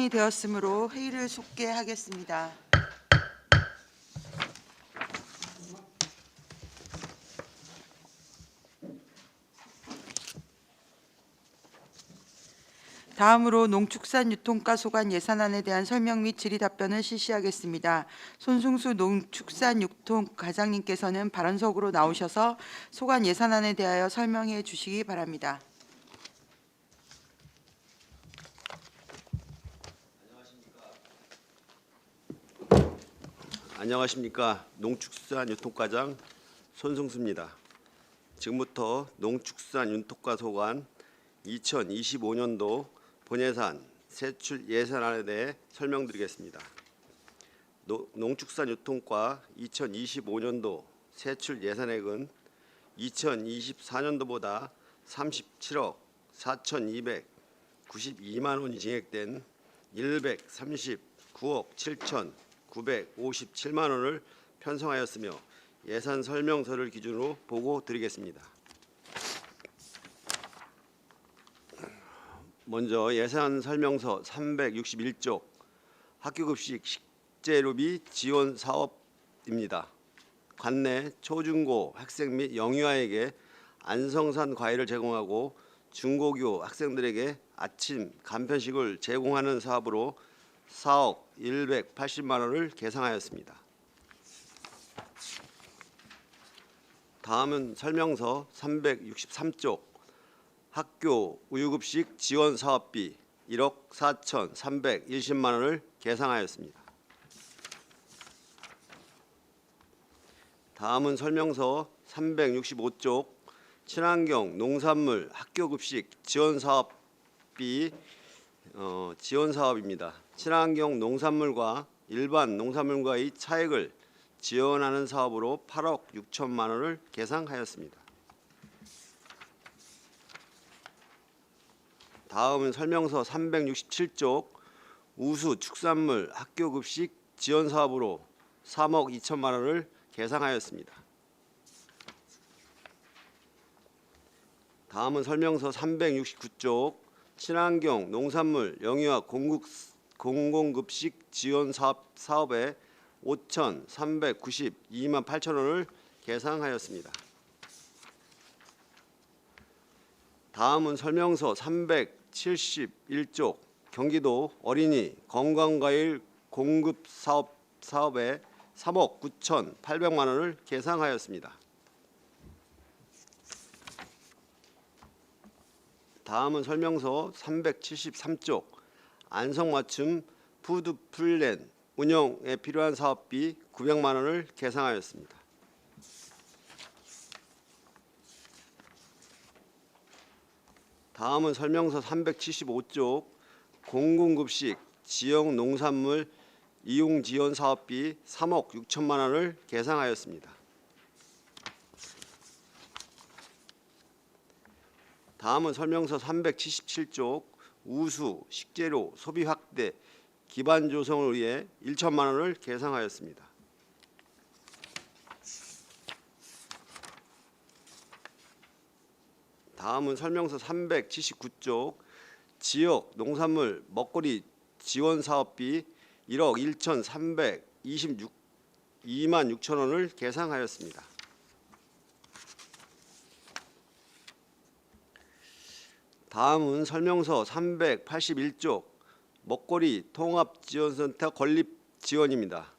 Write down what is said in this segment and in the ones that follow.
설명이 되었으므로 회의를 속개하겠습니다. 다음으로 농축산유통가 소관 예산안에 대한 설명 및 질의 답변을 실시하겠습니다. 손승수 농축산유통과장님께서는 발언석으로 나오셔서 소관 예산안에 대하여 설명해 주시기 바랍니다. 안녕하십니까. 농축산유통과장 손승수입니다. 지금부터 농축산유통가 소관 2025년도 본예산 세출 예산안에 대해 설명드리겠습니다. 농축산유통과 2025년도 세출 예산액은 2024년도보다 37억 4,292만 원이 증액된 139억 7,957만 원을 편성하였으며 예산 설명서를 기준으로 보고 드리겠습니다. 먼저 예산 설명서 361쪽 학교급식 식재료비 지원 사업입니다. 관내 초중고 학생 및 영유아에게 안성산 과일을 제공하고 중고교 학생들에게 아침 간편식을 제공하는 사업으로 4억 180만 원을 계상하였습니다. 다음은 설명서 363쪽 학교 우유급식 지원 사업비 1억 4,310만 원을 계상하였습니다. 다음은 설명서 365쪽 친환경 농산물 학교급식 지원 사업비 지원 사업입니다. 친환경 농산물과 일반 농산물과의 차액을 지원하는 사업으로 8억 6천만 원을 계상하였습니다. 다음은 설명서 367쪽 우수 축산물 학교급식 지원 사업으로 3억 2천만 원을 계상하였습니다. 다음은 설명서 369쪽 친환경 농산물 영유아 공공급식 지원 사업에 5,392만 8천 원을 계상하였습니다. 다음은 설명서 371쪽 경기도 어린이 건강과일 공급 사업에 3억 9,800만 원을 계상하였습니다. 다음은 설명서 373쪽 안성맞춤 푸드플랜 운영에 필요한 사업비 900만 원을 계상하였습니다. 다음은 설명서 375쪽 공공급식 지역 농산물 이용 지원 사업비 3억 6천만 원을 계상하였습니다. 다음은 설명서 377쪽 우수 식재료 소비 확대 기반 조성을 위해 1천만 원을 계상하였습니다. 다음은 설명서 379쪽 지역 농산물 먹거리 지원 사업비 1억 1,322만 6천 원을 계상하였습니다. 다음은 설명서 381쪽 먹거리 통합지원센터 건립 지원입니다.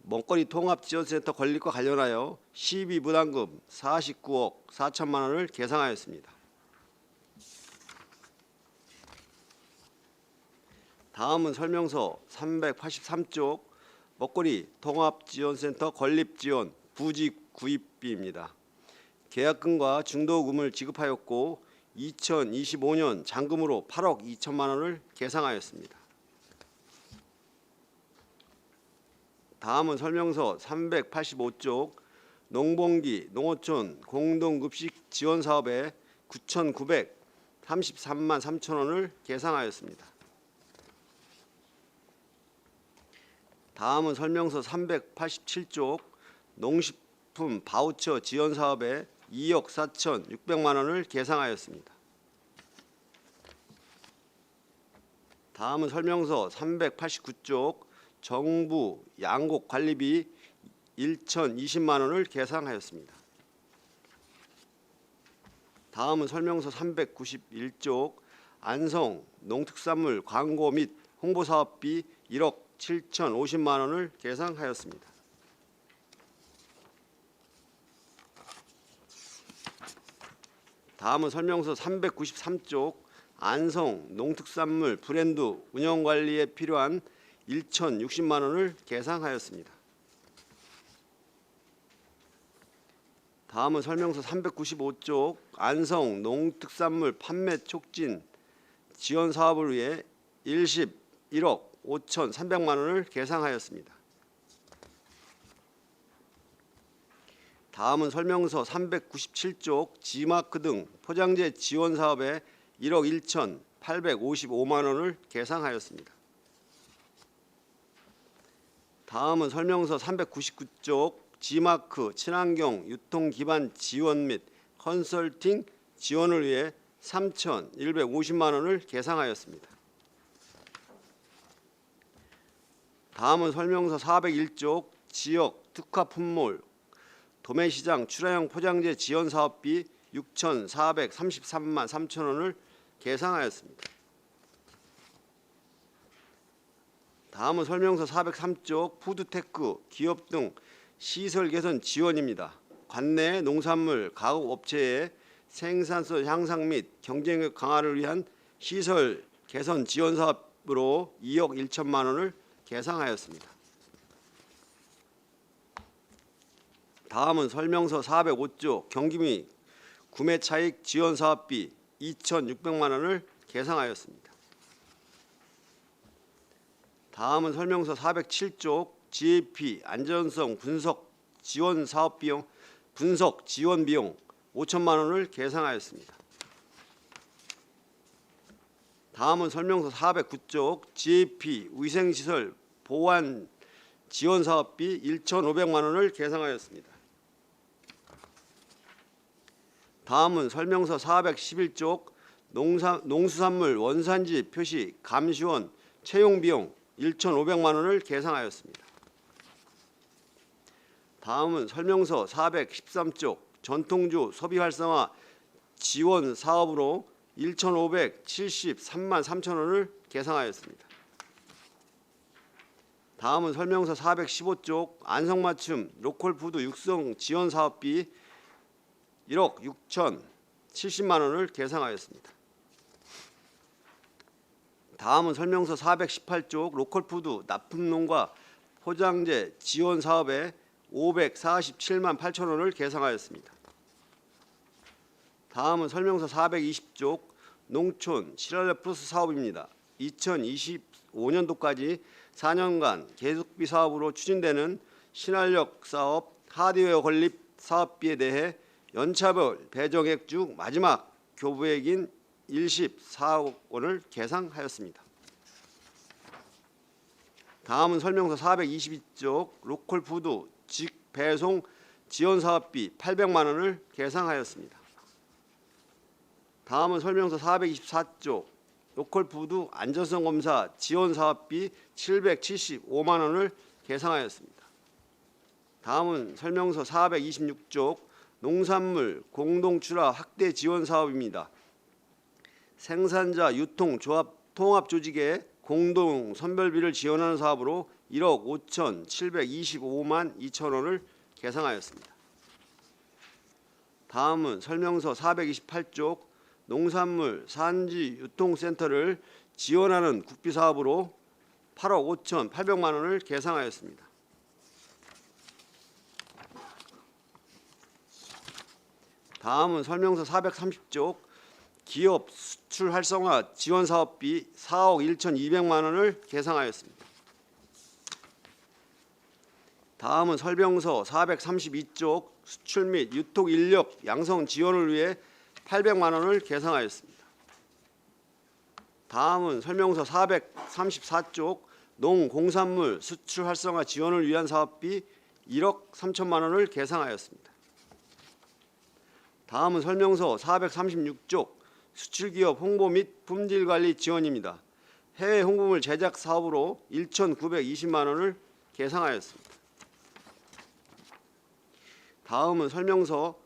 먹거리 통합지원센터 건립과 관련하여 시비 부담금 49억 4천만 원을 계상하였습니다. 다음은 설명서 383쪽 먹거리 통합지원센터 건립 지원 부지 구입비입니다. 계약금과 중도금을 지급하였고 2025년 잔금으로 8억 2천만 원을 계상하였습니다. 다음은 설명서 385쪽 농번기 농어촌 공동급식 지원 사업에 9,933만 3천 원을 계상하였습니다. 다음은 설명서 387쪽 농식품 바우처 지원 사업에 2억 4,600만 원을 계상하였습니다. 다음은 설명서 389쪽 정부 양곡 관리비 1,020만 원을 계상하였습니다. 다음은 설명서 391쪽 안성 농특산물 광고 및 홍보 사업비 1억 7,050만 원을 계상하였습니다. 다음은 설명서 393쪽 안성 농특산물 브랜드 운영 관리에 필요한 1,060만 원을 계상하였습니다. 다음은 설명서 395쪽 안성 농특산물 판매 촉진 지원 사업을 위해 일십 1억 5,300만 원을 계상하였습니다. 다음은 설명서 397쪽 G마크 등 포장재 지원 사업에 1억 1,855만 원을 계상하였습니다. 다음은 설명서 399쪽 G마크 친환경 유통 기반 지원 및 컨설팅 지원을 위해 3,150만 원을 계상하였습니다. 다음은 설명서 401쪽 지역 특화 품몰 도매시장 출하형 포장재 지원 사업비 6,433만 3천 원을 계상하였습니다. 다음은 설명서 403쪽 푸드테크 기업 등 시설 개선 지원입니다. 관내 농산물 가공 업체의 생산성 향상 및 경쟁력 강화를 위한 시설 개선 지원 사업으로 2억 1천만 원을 계상하였습니다. 다음은 설명서 405쪽 경기미 구매 차익 지원 사업비 2,600만 원을 계상하였습니다. 다음은 설명서 407쪽 GAP 안전성 분석 지원 사업 비용 분석 지원 비용 5천만 원을 계상하였습니다. 다음은 설명서 409쪽 GAP 위생시설 보안 지원 사업비 1,500만 원을 계상하였습니다. 다음은 설명서 411쪽 농수산물 원산지 표시 감시원 채용 비용 1,500만 원을 계상하였습니다. 다음은 설명서 413쪽 전통주 소비 활성화 지원 사업으로 1,573만 3천 원을 계상하였습니다. 다음은 설명서 415쪽 안성맞춤 로컬푸드 육성 지원 사업비 1억 6,070만 원을 계상하였습니다. 다음은 설명서 418쪽 로컬푸드 납품농가 포장재 지원 사업에 547만 8천 원을 계상하였습니다. 다음은 설명서 420쪽 농촌 실활력 플러스 사업입니다. 2025년도까지 4년간 계속비 사업으로 추진되는 신활력 사업 하드웨어 건립 사업비에 대해 연차별 배정액 중 마지막 교부액인 14억 원을 계상하였습니다. 다음은 설명서 422쪽 로컬푸드 직배송 지원 사업비 800만 원을 계상하였습니다. 다음은 설명서 424쪽 로컬푸드 안전성 검사 지원 사업비 775만 원을 계상하였습니다. 다음은 설명서 426쪽 농산물 공동 출하 확대 지원 사업입니다. 생산자 유통 조합 통합 조직의 공동 선별비를 지원하는 사업으로 1억 5,725만 2천 원을 계상하였습니다. 다음은 설명서 428쪽 농산물 산지 유통센터를 지원하는 국비 사업으로 8억 5,800만 원을 계상하였습니다. 다음은 설명서 430쪽 기업 수출 활성화 지원 사업비 4억 1,200만 원을 계상하였습니다. 다음은 설명서 432쪽 수출 및 유통 인력 양성 지원을 위해 800만 원을 계상하였습니다. 다음은 설명서 434쪽 농공산물 수출 활성화 지원을 위한 사업비 1억 3천만 원을 계상하였습니다. 다음은 설명서 436쪽 수출기업 홍보 및 품질관리 지원입니다. 해외 홍보물 제작 사업으로 1,920만 원을 계상하였습니다. 다음은 설명서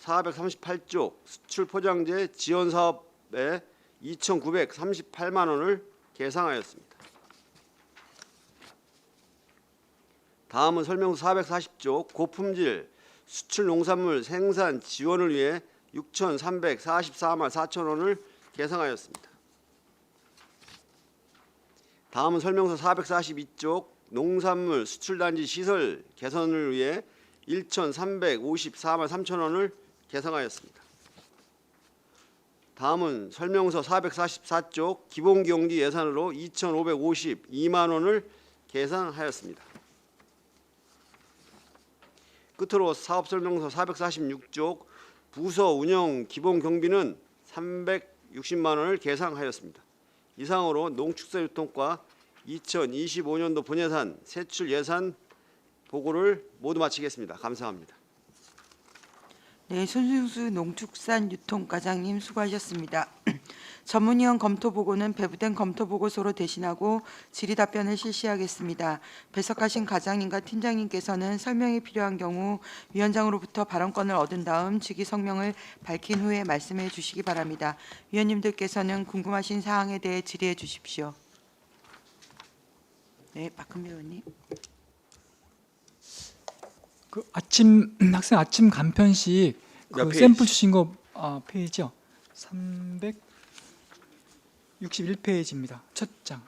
438쪽 수출 포장재 지원 사업에 2,938만 원을 계상하였습니다. 다음은 설명서 440쪽 고품질 수출 농산물 생산 지원을 위해 6,344만 4천 원을 계상하였습니다. 다음은 설명서 442쪽 농산물 수출단지 시설 개선을 위해 1,354만 3천 원을 계상하였습니다. 다음은 설명서 444쪽 기본경비 예산으로 2,552만 원을 계산하였습니다. 끝으로 사업설명서 446쪽 부서 운영 기본경비는 360만 원을 계상하였습니다. 이상으로 농축산유통과 2025년도 본예산 세출 예산 보고를 모두 마치겠습니다. 감사합니다. 네, 손승수 농축산유통과장님 수고하셨습니다. 전문위원 검토보고는 배부된 검토보고서로 대신하고 질의답변을 실시하겠습니다. 배석하신 과장님과 팀장님께서는 설명이 필요한 경우 위원장으로부터 발언권을 얻은 다음 직위 성명을 밝힌 후에 말씀해 주시기 바랍니다. 위원님들께서는 궁금하신 사항에 대해 질의해 주십시오. 네, 박근배 의원님. 그 학생 아침 간편식 그 몇 샘플 페이지? 주신 거 페이지요. 361페이지입니다. 첫 장.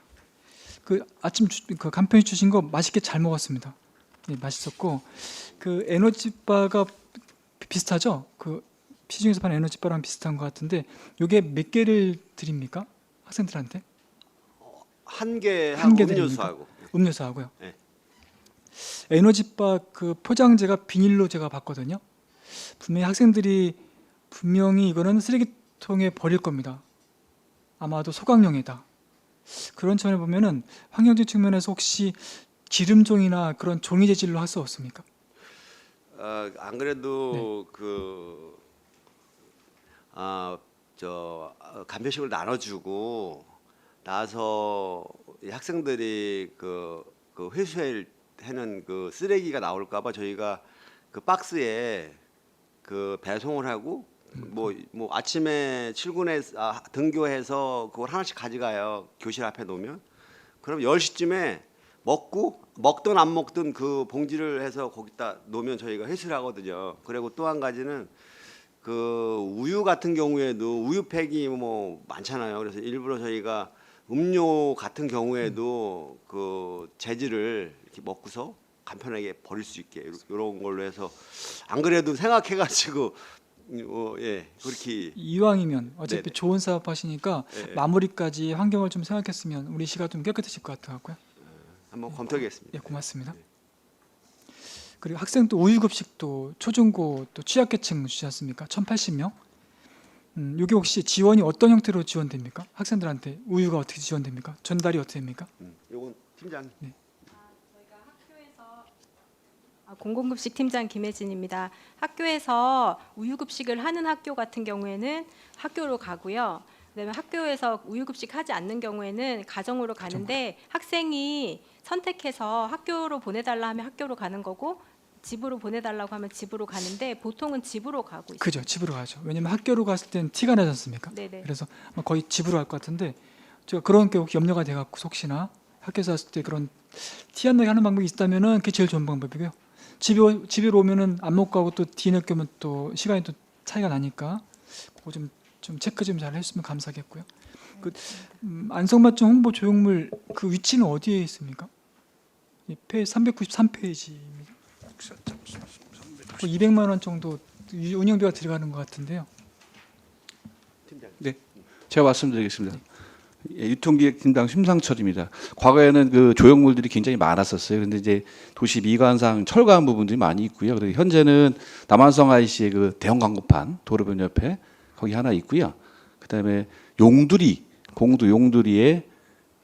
그 아침 그 간편식 주신 거 맛있게 잘 먹었습니다. 예, 맛있었고 그 에너지바가 비슷하죠? 그 시중에서 파는 에너지바랑 비슷한 것 같은데 이게 몇 개를 드립니까? 학생들한테? 한 개 한개 음료수하고. 음료수하고요. 네. 에너지바 그 포장재가 비닐로 제가 봤거든요. 분명히 이거는 쓰레기통에 버릴 겁니다. 아마도 소각용이다. 그런 측면에 보면은 환경적 측면에서 혹시 기름종이나 그런 종이 재질로 할 수 없습니까? 안 그래도 네. 간편식을 나눠주고 나서 이 학생들이 그 회수해는 그 쓰레기가 나올까봐 저희가 그 박스에 그 배송을 하고 뭐 아침에 등교해서 그걸 하나씩 가져가요. 교실 앞에 놓으면 그럼 10시쯤에 먹든 안 먹든 그 봉지를 해서 거기다 놓으면 저희가 회수를 하거든요. 그리고 또 한 가지는 그 우유 같은 경우에도 우유팩이 뭐 많잖아요. 그래서 일부러 저희가 음료 같은 경우에도 그 재질을 이렇게 먹고서 간편하게 버릴 수 있게 이런 걸로 해서 안 그래도 생각해가지고 그렇게 이왕이면 어차피 네네. 좋은 사업 하시니까 네. 마무리까지 환경을 좀 생각했으면 우리 시가 좀 깨끗해질 것 같아요. 한번 검토하겠습니다. 예, 고맙습니다. 그리고 학생 또 우유급식도 초중고 또 취약계층 주지 않습니까? 1,080명. 이게 혹시 지원이 어떤 형태로 지원됩니까? 학생들한테 우유가 어떻게 지원됩니까? 전달이 어떻게 됩니까? 요건 팀장님. 저희가 학교에서 공공급식 팀장 김혜진입니다. 학교에서 우유급식을 하는 학교 같은 경우에는 학교로 가고요. 그다음에 학교에서 우유급식 하지 않는 경우에는 가정으로 가는데 학생이 선택해서 학교로 보내달라 하면 학교로 가는 거고 집으로 보내달라고 하면 집으로 가는데 보통은 집으로 가고 있어요. 그죠, 집으로 가죠. 왜냐면 학교로 갔을 때는 티가 나지 않습니까? 네네. 그래서 아마 거의 집으로 갈 것 같은데 제가 그런 게 혹시 염려가 돼갖고 혹시나 학교에서 왔을 때 그런 티 안 나게 하는 방법이 있다면은 그게 제일 좋은 방법이고요. 집에 오면은 안 먹고 가고 또 뒤늦게 오면 또 시간이 또 차이가 나니까 그거 좀 체크 좀 잘 해주시면 감사하겠고요. 그 안성맞춤 홍보 조형물 그 위치는 어디에 있습니까? 393페이지입니다. 200만 원 정도 운영비가 들어가는 것 같은데요. 팀장님. 네, 제가 말씀드리겠습니다. 예, 유통기획팀장 심상철입니다. 과거에는 그 조형물들이 굉장히 많았었어요. 그런데 이제 도시 미관상 철거한 부분들이 많이 있고요. 그리고 현재는 남한성 IC의 그 대형 광고판 도로변 옆에 거기 하나 있고요. 그다음에 공도 용두리에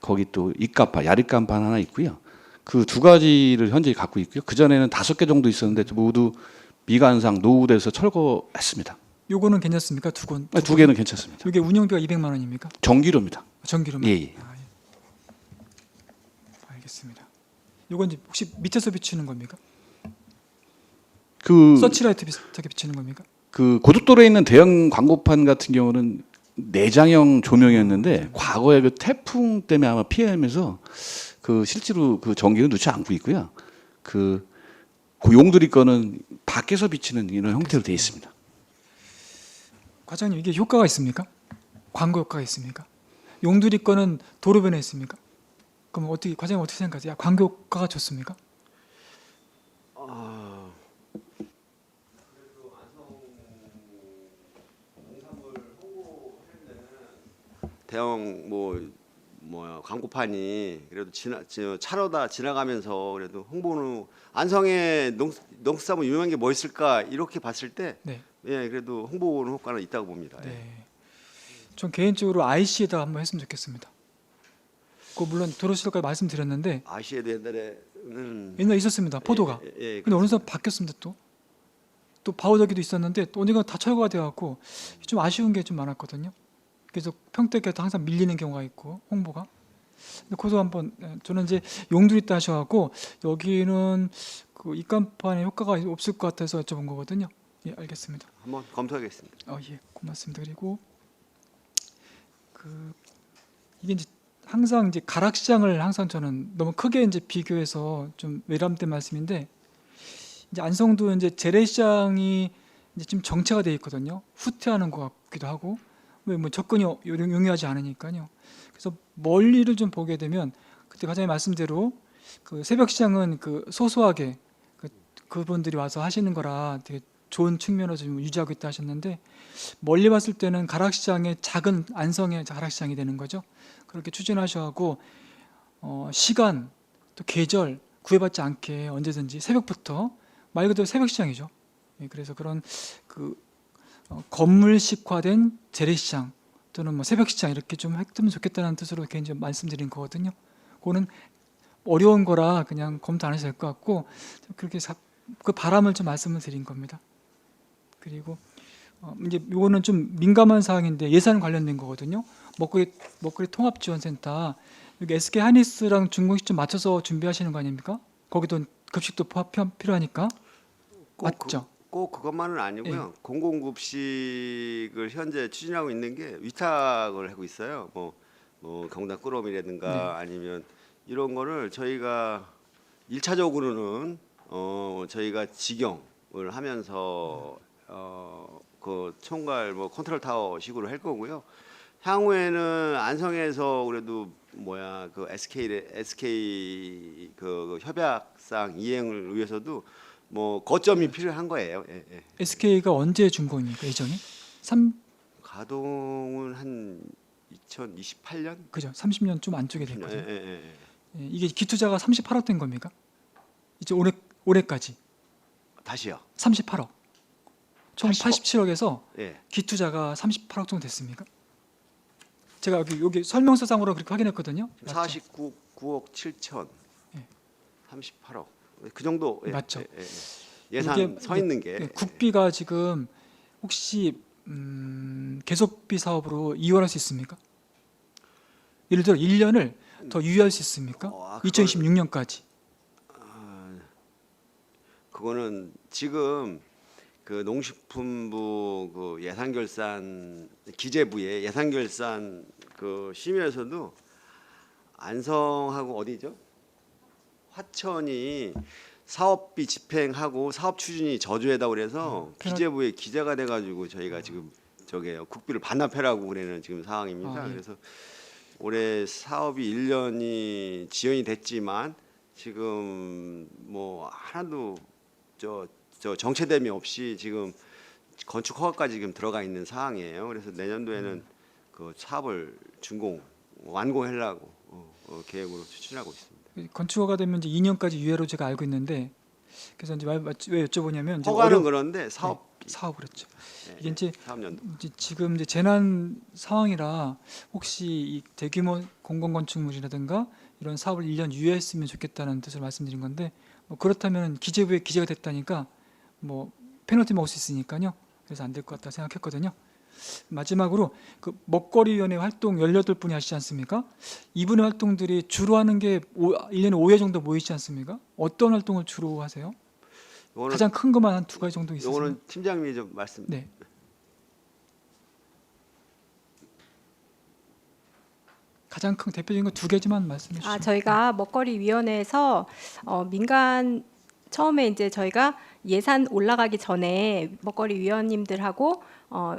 거기 또 입간판, 야립간판 하나 있고요. 그 두 가지를 현재 갖고 있고요. 그 전에는 5개 정도 있었는데 모두 미관상 노후돼서 철거했습니다. 요거는 괜찮습니까? 두 건. 두 개는 괜찮습니다. 이게 운영비가 200만 원입니까? 전기료입니다. 전기료만. 예, 예. 아, 예. 알겠습니다. 이건 이제 혹시 밑에서 비추는 겁니까? 그 서치라이트 비슷하게 비추는 겁니까? 그 고속도로에 있는 대형 광고판 같은 경우는 내장형 조명이었는데 과거에 그 태풍 때문에 아마 피해하면서 그 실제로 그 전기는 놓지 않고 있고요. 그 용두리 거는 밖에서 비치는 이런 형태로 되어 있습니다. 과장님 이게 효과가 있습니까? 광고 효과가 있습니까? 용두리 거는 도로변에 있습니까? 그럼 어떻게 과장님 어떻게 생각하세요? 광고 효과가 좋습니까? 대형 광고판이 그래도 차로다 지나가면서 그래도 홍보는 안성에 농수산물 유명한 게 뭐 있을까 이렇게 봤을 때 네. 예, 그래도 홍보 효과는 있다고 봅니다. 예. 네. 전 개인적으로 IC에다 한번 했으면 좋겠습니다. 그 물론 도로시설까지 말씀드렸는데 아시에도 옛날에는 옛날에 있었습니다. 포도가. 예, 근데 어느 순간 바뀌었습니다. 또 바우더기도 있었는데 또 언젠가 다 철거가 돼갖고 좀 아쉬운 게 좀 많았거든요. 그래서 평택에도 항상 밀리는 경우가 있고 홍보가. 근데 그것도 한번 저는 이제 용두리 때 하셔갖고 여기는 그 입간판에 효과가 없을 것 같아서 여쭤본 거거든요. 예, 알겠습니다. 한번 검토하겠습니다. 예, 고맙습니다. 그리고 그 이게 이제 항상 이제 가락시장을 항상 저는 너무 크게 이제 비교해서 좀 외람된 말씀인데 이제 안성도 이제 재래시장이 이제 좀 정체가 돼 있거든요. 후퇴하는 것 같기도 하고 왜 뭐 접근이 용이하지 않으니까요. 그래서 멀리를 좀 보게 되면 그때 과장님 말씀대로 그 새벽 시장은 그 소소하게 그분들이 와서 하시는 거라 되게 좋은 측면으로 좀 유지하고 있다 하셨는데 멀리 봤을 때는 가락시장의 작은 안성의 가락시장이 되는 거죠. 그렇게 추진하셔가고 시간 또 계절 구애받지 않게 언제든지 새벽부터 말 그대로 새벽 시장이죠. 예, 그래서 그런 그 건물식화된 재래시장 또는 뭐 새벽 시장 이렇게 좀 했으면 좋겠다는 뜻으로 개인적으로 말씀드린 거거든요. 그거는 어려운 거라 그냥 검토 안 하셔도 될 것 같고 그렇게 그 바람을 좀 말씀을 드린 겁니다. 그리고 이제 이거는 좀 민감한 사항인데 예산 관련된 거거든요. 먹거리 통합지원센터 여기 SK 하이닉스랑 중공식 좀 맞춰서 준비하시는 거 아닙니까? 거기도 급식도 필요하니까 맞죠? 꼭 그것만은 아니고요. 공공급식을 현재 추진하고 있는 게 위탁을 하고 있어요. 뭐 경당 꾸러미라든가 아니면 이런 거를 저희가 1차적으로는 저희가 직영을 하면서 그 총괄 컨트롤 타워 식으로 할 거고요. 향후에는 안성에서 그래도 그 SK 그 협약상 이행을 위해서도 거점이 필요한 거예요. 예, 예. SK가 언제 준 겁니까? 예정이? 가동은 한 2028년? 그죠? 30년 좀 안쪽에 예, 됐거든요. 예, 예. 예, 이게 기투자가 38억 된 겁니까? 이제 올해까지 다시요. 38억. 총 80억. 87억에서 예. 기투자가 38억 정도 됐습니까? 제가 여기 설명서상으로 그렇게 확인했거든요. 맞죠? 49억 7천. 예. 38억. 그 정도. 예, 맞죠. 예산 이게 서 있는 게. 예, 국비가 지금 혹시 계속비 사업으로 이용할 수 있습니까? 예를 들어 1년을 더 유예할 수 있습니까? 그건- 2026년까지. 그거는 지금 그 농식품부 그 예산결산 기재부의 예산결산 그 심의에서도 안성하고 어디죠? 화천이 사업비 집행하고 사업 추진이 저조하다고 그래서 기재부에 기재가 돼가지고 저희가 지금 국비를 반납해라고 그러는 지금 상황입니다. 예. 그래서 올해 사업이 1년이 지연이 됐지만 지금 하나도 저 정체됨이 없이 지금 건축 허가까지 지금 들어가 있는 상황이에요. 그래서 내년도에는 그 사업을 완공하려고 계획으로 추진하고 있습니다. 건축허가 되면 이제 2년까지 유예로 제가 알고 있는데 그래서 이제 왜 여쭤보냐면 이제 허가는 그런데 사업비 사업 그렇죠. 예, 이게 이제 사업연도 지금 이제 재난 상황이라 혹시 이 대규모 공공건축물이라든가 이런 사업을 1년 유예했으면 좋겠다는 뜻을 말씀드린 건데 그렇다면 기재부에 기재가 됐다니까 페널티 먹을 수 있으니까요. 그래서 안 될 것 같다 생각했거든요. 마지막으로 그 먹거리위원회 활동 18분이 하시지 않습니까? 이분의 활동들이 주로 하는 게 1년에 5회 정도 모이지 않습니까? 어떤 활동을 주로 하세요? 요거는 가장 큰 것만 한 2가지 정도 있으세요? 요거는 팀장님이 좀 말씀. 네. 가장 큰 대표적인 거 2개지만 말씀해 주시면. 저희가 먹거리위원회에서 민간 처음에 이제 저희가 예산 올라가기 전에 먹거리위원님들하고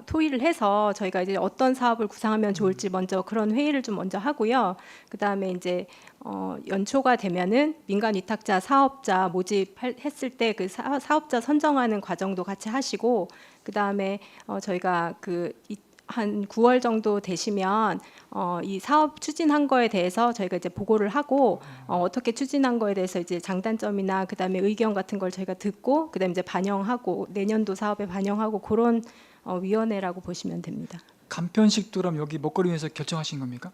토의를 해서 저희가 이제 어떤 사업을 구상하면 좋을지 먼저 그런 회의를 좀 먼저 하고요. 그 다음에 이제 연초가 되면은 민간 위탁자 사업자 모집했을 때 그 사업자 선정하는 과정도 같이 하시고, 그 다음에 저희가 한 9월 정도 되시면 이 사업 추진한 거에 대해서 저희가 이제 보고를 하고 어떻게 추진한 거에 대해서 이제 장단점이나 그다음에 의견 같은 걸 저희가 듣고 그다음에 이제 반영하고 내년도 사업에 반영하고 그런 위원회라고 보시면 됩니다. 간편식도 그럼 여기 먹거리위원회에서 결정하신 겁니까?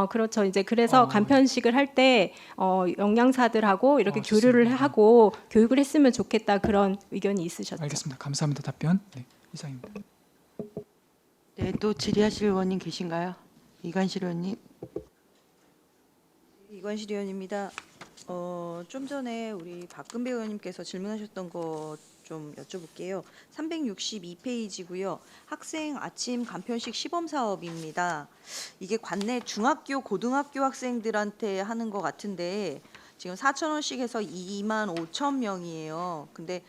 그렇죠. 이제 그래서 간편식을 할 때 영양사들하고 이렇게 교류를 좋습니다. 하고 교육을 했으면 좋겠다 그런 의견이 있으셨죠. 알겠습니다. 감사합니다. 답변. 네, 이상입니다. 네, 또 질의하실 의원님 계신가요? 이관실 의원님. 이관실 의원입니다. 좀 전에 우리 박근배 의원님께서 질문하셨던 거 좀 여쭤볼게요. 362페이지고요. 학생 아침 간편식 시범 사업입니다. 이게 관내 중학교, 고등학교 학생들한테 하는 것 같은데 지금 4,000원씩 해서 25,000명이에요. 근데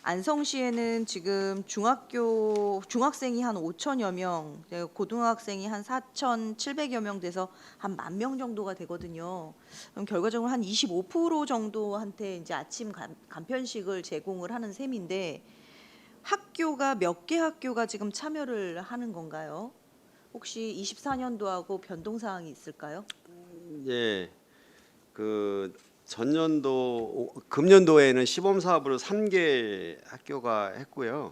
안성시에는 지금 중학생이 한 5천여 명, 고등학생이 한 4,700여 명 돼서 한 10,000명 정도가 되거든요. 그럼 결과적으로 한 25% 정도한테 이제 아침 간편식을 제공을 하는 셈인데 학교가 몇 개 학교가 지금 참여를 하는 건가요? 혹시 24년도하고 변동 사항이 있을까요? 예. 그 전년도 금년도에는 시범 사업으로 3개 학교가 했고요.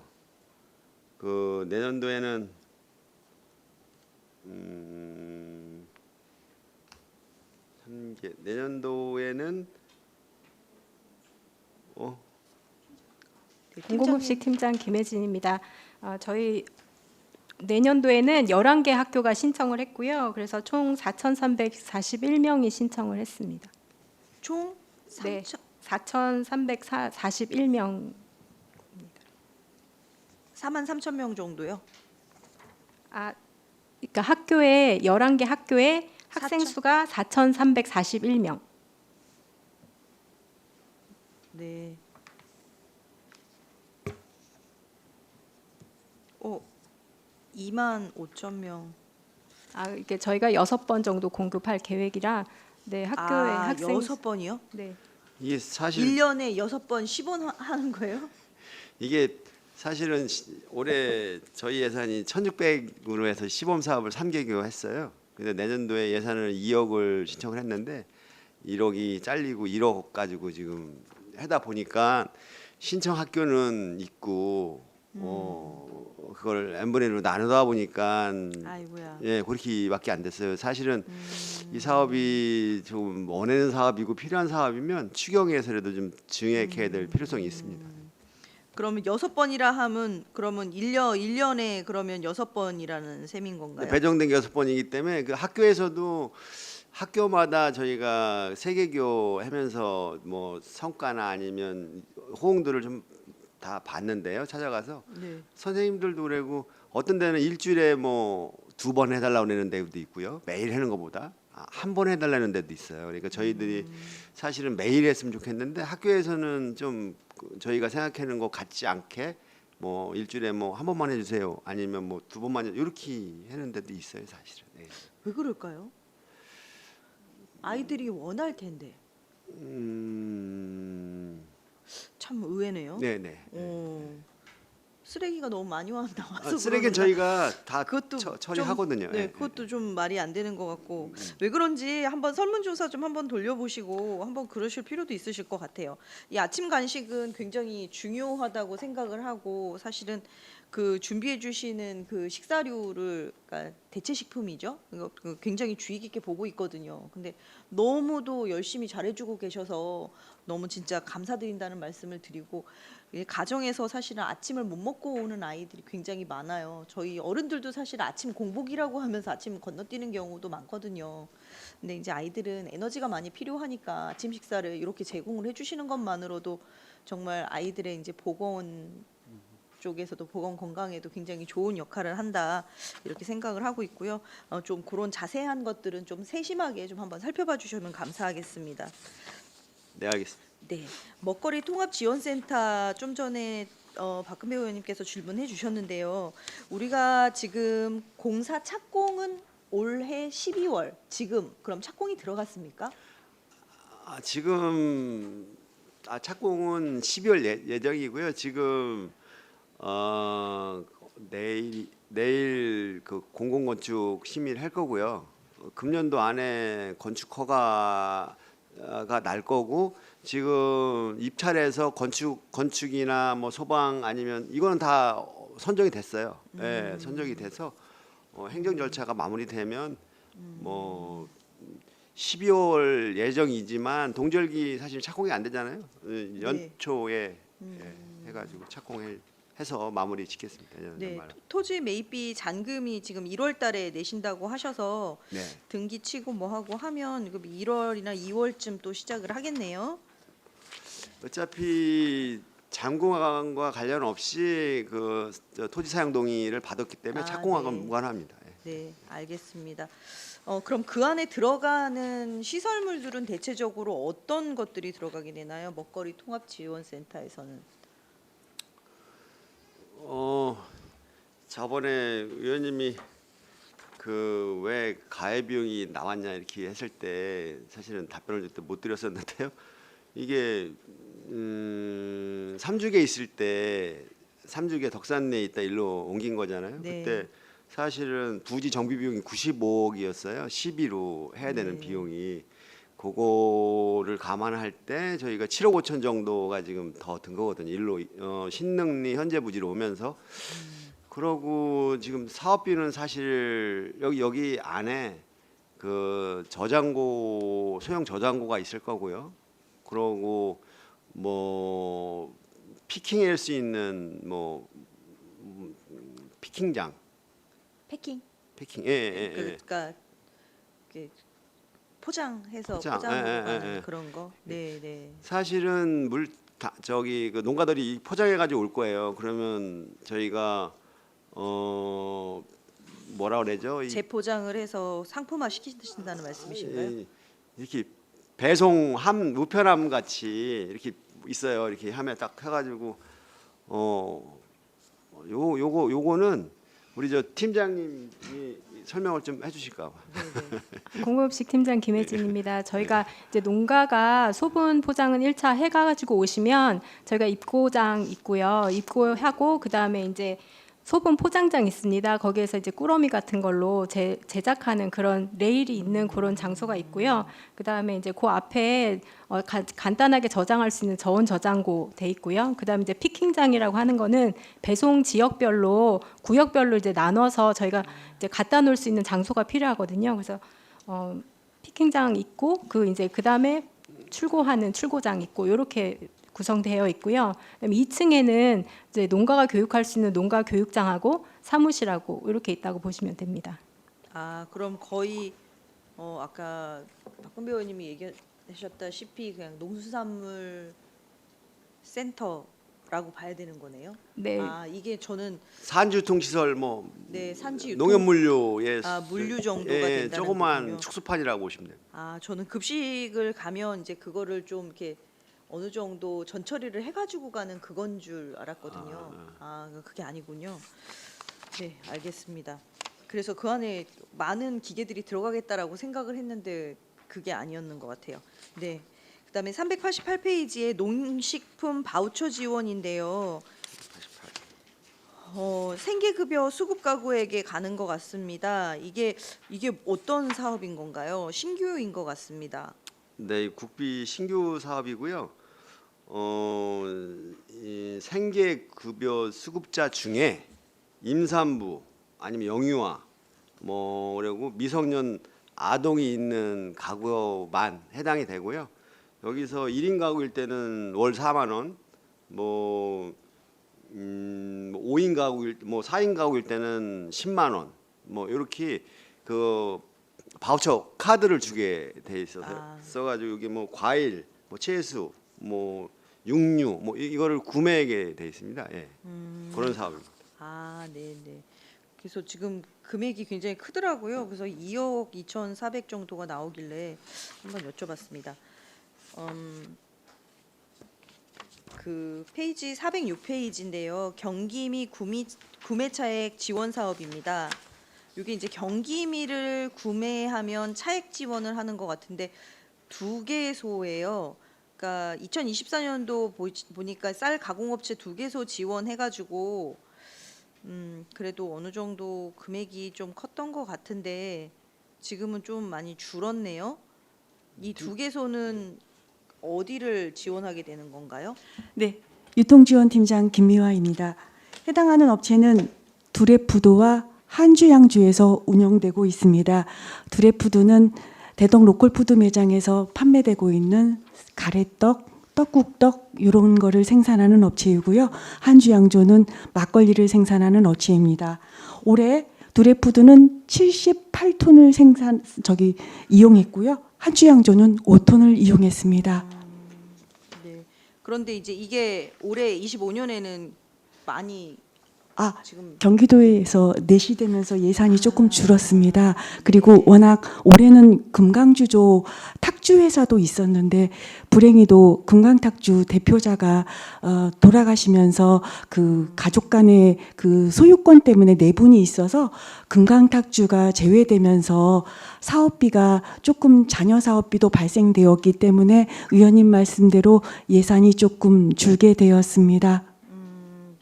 그 내년도에는 3개. 내년도에는 네, 공공급식 팀장 김혜진입니다. 저희 내년도에는 11개 학교가 신청을 했고요. 그래서 총 4,341명이 신청을 했습니다. 총 네, 3천 4,341명. 43,000명 정도요. 그러니까 학교에 11개 학교에 학생 4,000? 수가 4,341명. 네. 25,000명. 이게 저희가 6번 정도 공급할 계획이라 네, 학교에 학생 6번이요? 네. 이게 사실 1년에 6번 시범 하는 거예요? 이게 사실은 올해 저희 예산이 1,600으로 해서 시범 사업을 3개 했어요. 근데 내년도에 예산을 2억을 신청을 했는데 1억이 잘리고 1억 가지고 지금 하다 보니까 신청 학교는 있고 그걸 n분의1로 나누다 보니까 아이고야. 예 그렇게밖에 안 됐어요. 사실은 이 사업이 좀 원하는 사업이고 필요한 사업이면 추경에서라도 좀 증액해야 될 필요성이 있습니다. 그러면 6번이라 하면 그러면 1년에 그러면 6번이라는 셈인 건가요? 배정된 게 6번이기 때문에 그 학교에서도 학교마다 저희가 세계교 하면서 뭐 성과나 아니면 호응도를 좀 다 봤는데요. 찾아가서 네. 선생님들도 그러고 어떤 데는 일주일에 뭐 2번 해달라고 하는 데도 있고요. 매일 하는 것보다 한 번 해달라는 데도 있어요. 그러니까 저희들이 사실은 매일 했으면 좋겠는데 학교에서는 좀 저희가 생각하는 것 같지 않게 뭐 일주일에 뭐 한 번만 해주세요. 아니면 뭐 2번만 이렇게 하는 데도 있어요. 사실은. 네. 왜 그럴까요? 아이들이 원할 텐데. 참 의외네요. 네네. 쓰레기가 너무 많이 나와서 쓰레기는 그런가? 저희가 다 그것도 처리하거든요. 좀, 네, 그것도 좀 말이 안 되는 것 같고 왜 그런지 한번 설문조사 좀 한번 돌려보시고 한번 그러실 필요도 있으실 것 같아요. 이 아침 간식은 굉장히 중요하다고 생각을 하고 사실은 그 준비해 주시는 그 식사류를 그러니까 대체 식품이죠. 이거 굉장히 주의 깊게 보고 있거든요. 근데 너무도 열심히 잘해주고 계셔서 너무 진짜 감사드린다는 말씀을 드리고 이 가정에서 사실은 아침을 못 먹고 오는 아이들이 굉장히 많아요. 저희 어른들도 사실 아침 공복이라고 하면서 아침 건너뛰는 경우도 많거든요. 근데 이제 아이들은 에너지가 많이 필요하니까 아침 식사를 이렇게 제공을 해주시는 것만으로도 정말 아이들의 이제 보건 쪽에서도 보건 건강에도 굉장히 좋은 역할을 한다 이렇게 생각을 하고 있고요. 좀 그런 자세한 것들은 좀 세심하게 좀 한번 살펴봐 주시면 감사하겠습니다. 네, 알겠습니다. 네, 먹거리 통합 지원센터 좀 전에 박근배 의원님께서 질문해 주셨는데요. 우리가 지금 공사 착공은 올해 12월 지금 그럼 착공이 들어갔습니까? 지금 착공은 12월 예정이고요. 지금 내일 그 공공건축 심의를 할 거고요. 금년도 안에 건축 허가가 날 거고, 지금 입찰에서 건축이나 뭐 소방 아니면 이거는 다 선정이 됐어요. 예, 선정이 돼서 행정 절차가 마무리되면 뭐 12월 예정이지만 동절기 사실 착공이 안 되잖아요. 연초에 해가지고 착공해서 마무리 짓겠습니다. 네, 연말. 토지 매입비 잔금이 지금 1월달에 내신다고 하셔서 네. 등기 치고 뭐 하고 하면 1월이나 2월쯤 또 시작을 하겠네요. 어차피 잔금과 관련 없이 저 토지 사용 동의를 받았기 때문에 착공하고는 네. 무관합니다. 예. 네, 알겠습니다. 그럼 그 안에 들어가는 시설물들은 대체적으로 어떤 것들이 들어가게 되나요? 먹거리 통합 지원센터에서는. 저번에 의원님이 그 왜 가해 비용이 나왔냐 이렇게 했을 때 사실은 답변을 그때 못 드렸었는데요. 이게 삼죽에 있을 때 삼죽에 덕산리에 있다 일로 옮긴 거잖아요. 네. 그때 사실은 부지 정비 비용이 95억이었어요. 12로 해야 되는 네. 비용이. 그거를 감안할 때 저희가 7억 5천 정도가 지금 더 든 거거든요. 일로 신능리 현재 부지로 오면서. 그러고 지금 사업비는 사실 여기 안에 그 저장고 소형 저장고가 있을 거고요. 그러고 뭐 피킹할 수 있는 뭐 피킹장, 패킹. 피킹, 예. 그러니까 이렇게 포장해서 포장, 포장으로 예, 예, 가는 예. 그런 거. 네, 네. 사실은 저기 그 농가들이 포장해 가지고 올 거예요. 그러면 저희가 뭐라 그러죠? 재포장을 해서 상품화 시키신다는 말씀이신가요? 이렇게 배송함 우편함 같이 이렇게 있어요. 이렇게 하면 딱 해가지고 요거는 우리 저 팀장님이 설명을 좀 해주실까 봐. 공급식 팀장 김혜진입니다. 저희가 이제 농가가 소분 포장은 1차 해가지고 오시면 저희가 입고장 있고요. 입고하고 그 다음에 이제 소분 포장장 있습니다. 거기에서 이제 꾸러미 같은 걸로 제작하는 그런 레일이 있는 그런 장소가 있고요. 그 다음에 이제 그 앞에 간단하게 저장할 수 있는 저온 저장고 돼 있고요. 그 다음에 이제 피킹장이라고 하는 거는 배송 지역별로 구역별로 이제 나눠서 저희가 이제 갖다 놓을 수 있는 장소가 필요하거든요. 그래서 피킹장 있고 그 다음에 출고하는 출고장 있고 이렇게 구성되어 있고요. 그다음에 2층에는 이제 농가가 교육할 수 있는 농가 교육장하고 사무실하고 이렇게 있다고 보시면 됩니다. 그럼 거의 아까 박근배 의원님이 얘기하셨다시피 그냥 농수산물 센터라고 봐야 되는 거네요. 네. 이게 저는 산주통시설 뭐 네, 산지 유통 농협물류의 물류 정도가 예, 된다는 조그만 거군요. 축소판이라고 보시면 돼요. 저는 급식을 가면 이제 그거를 좀 이렇게 어느 정도 전처리를 해가지고 가는 그건 줄 알았거든요. 그게 아니군요. 네, 알겠습니다. 그래서 그 안에 많은 기계들이 들어가겠다라고 생각을 했는데 그게 아니었는 것 같아요. 네. 그다음에 388페이지에 농식품 바우처 지원인데요. 생계급여 수급 가구에게 가는 것 같습니다. 이게 어떤 사업인 건가요? 신규인 것 같습니다. 네, 국비 신규 사업이고요. 이 생계급여 수급자 중에 임산부 아니면 영유아 그리고 미성년 아동이 있는 가구만 해당이 되고요. 여기서 1인 가구일 때는 월 4만 원, 뭐 5인 가구일 뭐 4인 가구일 때는 10만 원. 뭐 이렇게 그 바우처 카드를 주게 돼 있어서 써가지고 이게 뭐 과일, 뭐 채수, 뭐 육류, 뭐 이거를 구매하게 돼 있습니다. 예. 그런 사업입니다. 아, 네, 네. 그래서 지금 금액이 굉장히 크더라고요. 그래서 2억 2,400 정도가 나오길래 한번 여쭤봤습니다. 그 페이지 406페이지인데요. 경기미 구매 차액 지원 사업입니다. 이게 이제 경기미를 구매하면 차액 지원을 하는 것 같은데 2개소예요. 그러니까 2024년도 보니까 쌀 가공업체 2개소 지원해가지고 그래도 어느 정도 금액이 좀 컸던 것 같은데 지금은 좀 많이 줄었네요. 이 2개소는 어디를 지원하게 되는 건가요? 네, 유통지원팀장 김미화입니다. 해당하는 업체는 두레푸드와 한주양주에서 운영되고 있습니다. 두레푸드는 대덕 로컬푸드 매장에서 판매되고 있는 가래떡, 떡국떡 이런 거를 생산하는 업체이고요. 한주양조는 막걸리를 생산하는 업체입니다. 올해 두레푸드는 78톤을 이용했고요. 한주양조는 5톤을 이용했습니다. 네. 그런데 이제 이게 올해 25년에는 많이 지금 경기도에서 내시되면서 예산이 조금 줄었습니다. 그리고 워낙 올해는 금강주조 탁주 회사도 있었는데 불행히도 금강탁주 대표자가 돌아가시면서 그 가족 간의 그 소유권 때문에 내분이 있어서 금강탁주가 제외되면서 사업비가 조금 자녀 사업비도 발생되었기 때문에 의원님 말씀대로 예산이 조금 줄게 되었습니다.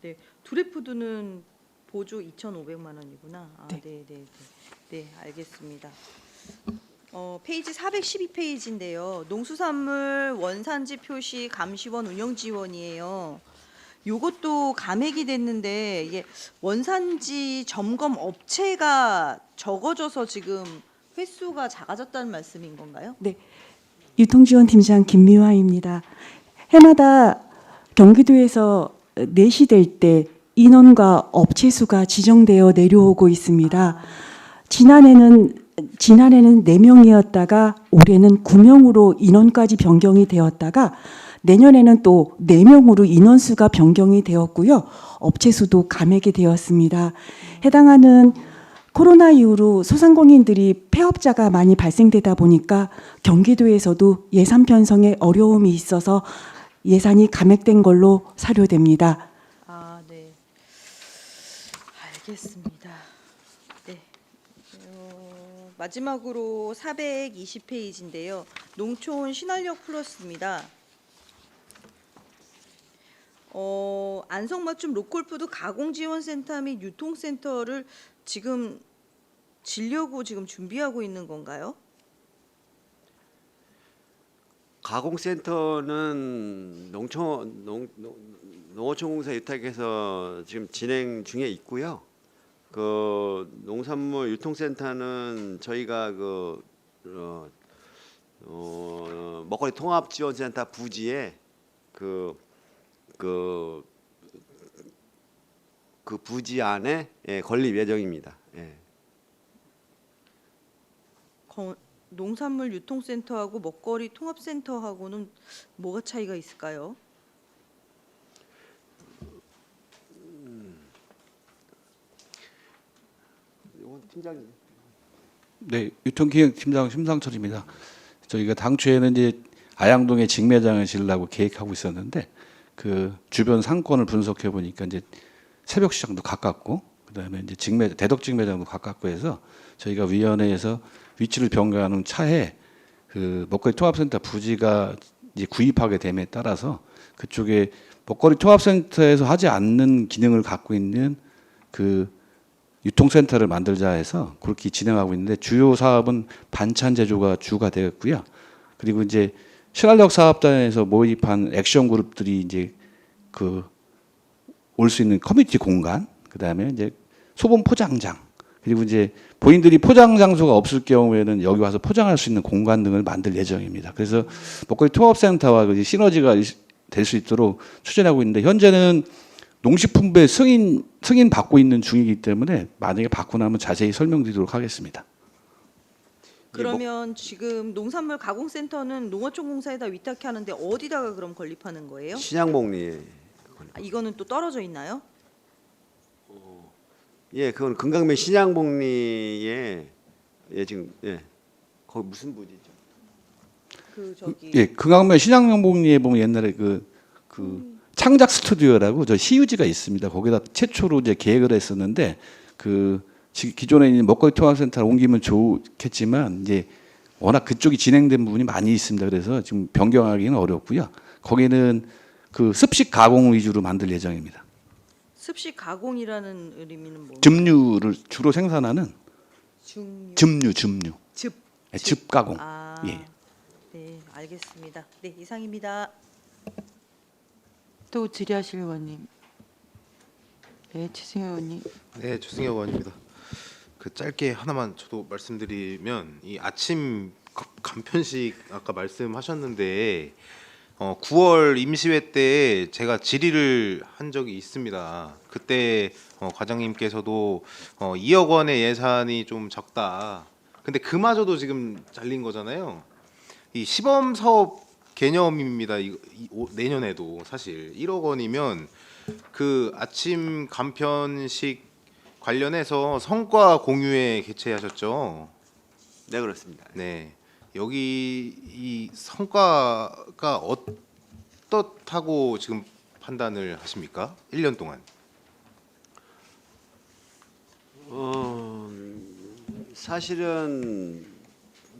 네. 두레푸드는 보조 2,500만 원이구나. 네. 네, 알겠습니다. 페이지 412페이지인데요. 농수산물 원산지 표시 감시원 운영 지원이에요. 요것도 감액이 됐는데 이게 원산지 점검 업체가 적어져서 지금 횟수가 작아졌다는 말씀인 건가요? 네, 유통지원팀장 김미화입니다. 해마다 경기도에서 내시될 때 인원과 업체 수가 지정되어 내려오고 있습니다. 지난해는 4명이었다가 올해는 9명으로 인원까지 변경이 되었다가 내년에는 또 4명으로 인원수가 변경이 되었고요. 업체 수도 감액이 되었습니다. 해당하는 코로나 이후로 소상공인들이 폐업자가 많이 발생되다 보니까 경기도에서도 예산 편성에 어려움이 있어서 예산이 감액된 걸로 사료됩니다. 아, 네. 알겠습니다. 네. 마지막으로 420페이지인데요. 농촌 신활력 플러스입니다. 안성맞춤 로컬푸드 가공지원센터 및 유통센터를 지금 지려고 지금 준비하고 있는 건가요? 가공센터는 농어촌공사 유탁에서 지금 진행 중에 있고요. 그 농산물 유통센터는 저희가 먹거리 통합지원센터 부지에 그 부지 안에 건립 예정입니다. 예. 농산물 유통센터하고 먹거리 통합센터하고는 뭐가 차이가 있을까요? 팀장님. 네, 유통기획팀장 심상철입니다. 저희가 당초에는 이제 아양동에 직매장을 지으려고 계획하고 있었는데 그 주변 상권을 분석해 보니까 이제 새벽 시장도 가깝고 그다음에 이제 대덕 직매장도 가깝고 해서 저희가 위원회에서 위치를 변경하는 차에 그 먹거리 통합센터 부지가 이제 구입하게 됨에 따라서 그쪽에 먹거리 통합센터에서 하지 않는 기능을 갖고 있는 그 유통센터를 만들자 해서 그렇게 진행하고 있는데 주요 사업은 반찬 제조가 주가 되었고요. 그리고 이제 신활력 사업단에서 모집한 액션 그룹들이 이제 그 올 수 있는 커뮤니티 공간, 그다음에 이제 소분 포장장, 그리고 이제 본인들이 포장 장소가 없을 경우에는 여기 와서 포장할 수 있는 공간 등을 만들 예정입니다. 그래서 먹거리 통합센터와 시너지가 될 수 있도록 추진하고 있는데 현재는 농식품부의 승인 받고 있는 중이기 때문에 만약에 받고 나면 자세히 설명드리도록 하겠습니다. 그러면 지금 농산물 가공센터는 농어촌공사에다 위탁하는데 어디다가 그럼 건립하는 거예요? 신양복리. 아, 이거는 또 떨어져 있나요? 예, 그건 금강면 신양복리에 예 지금 예 거기 무슨 부지죠? 그 저기 예, 금강면 신양명복리에 보면 옛날에 그 창작 스튜디오라고 저 시유지가 있습니다. 거기다 최초로 이제 계획을 했었는데 기존에 있는 먹거리 통합센터를 옮기면 좋겠지만 이제 워낙 그쪽이 진행된 부분이 많이 있습니다. 그래서 지금 변경하기는 어렵고요. 거기는 그 습식 가공 위주로 만들 예정입니다. 습식 가공이라는 의미는 뭐? 즙류를 주로 생산하는 즙류. 즙. 네, 즙 가공. 아, 예. 네, 알겠습니다. 네, 이상입니다. 또 질의하실 의원님. 네, 최승현 의원님. 네, 조승혁 의원입니다. 그 짧게 하나만 저도 말씀드리면 이 아침 간편식 아까 말씀하셨는데 9월 임시회 때 제가 질의를 한 적이 있습니다. 그때 과장님께서도 2억 원의 예산이 좀 적다. 근데 그마저도 지금 잘린 거잖아요. 이 시범 사업 개념입니다. 내년에도 사실 1억 원이면 그 아침 간편식 관련해서 성과 공유회 개최하셨죠. 네, 그렇습니다. 네, 여기 이 성과가 어떻다고 지금 판단을 하십니까? 1년 동안. 사실은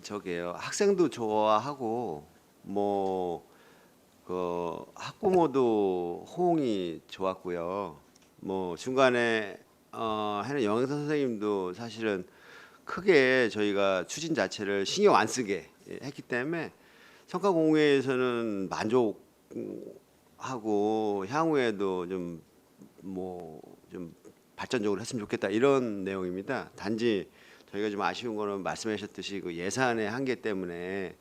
저게요. 학생도 좋아하고 그 학부모도 호응이 좋았고요. 중간에 하는 영양사 선생님도 사실은 크게 저희가 추진 자체를 신경 안 쓰게 했기 때문에 성과 공유에서는 만족하고 향후에도 좀 발전적으로 했으면 좋겠다 이런 내용입니다. 단지 저희가 좀 아쉬운 거는 말씀하셨듯이 그 예산의 한계 때문에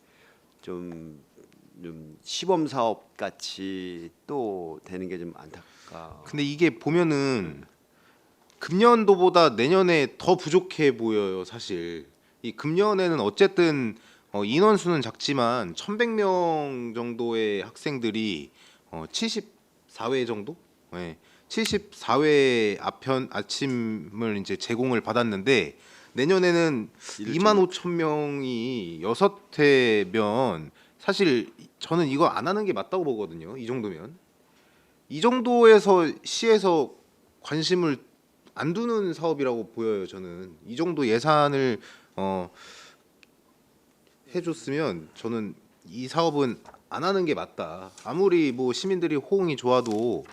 좀 시범 사업 같이 또 되는 게 좀 안타까워. 근데 이게 보면은 금년도보다 내년에 더 부족해 보여요. 사실 이 금년에는 어쨌든 인원수는 작지만 1,100명 정도의 학생들이 74회 정도, 74회 아침을 이제 제공을 받았는데 내년에는 25,000명이 6회면 사실 저는 이거 안 하는 게 맞다고 보거든요. 이 정도면 이 정도에서 시에서 관심을 안 두는 사업이라고 보여요. 저는 이 정도 예산을 해줬으면 저는 이 사업은 안 하는 게 맞다. 아무리 시민들이 호응이 좋아도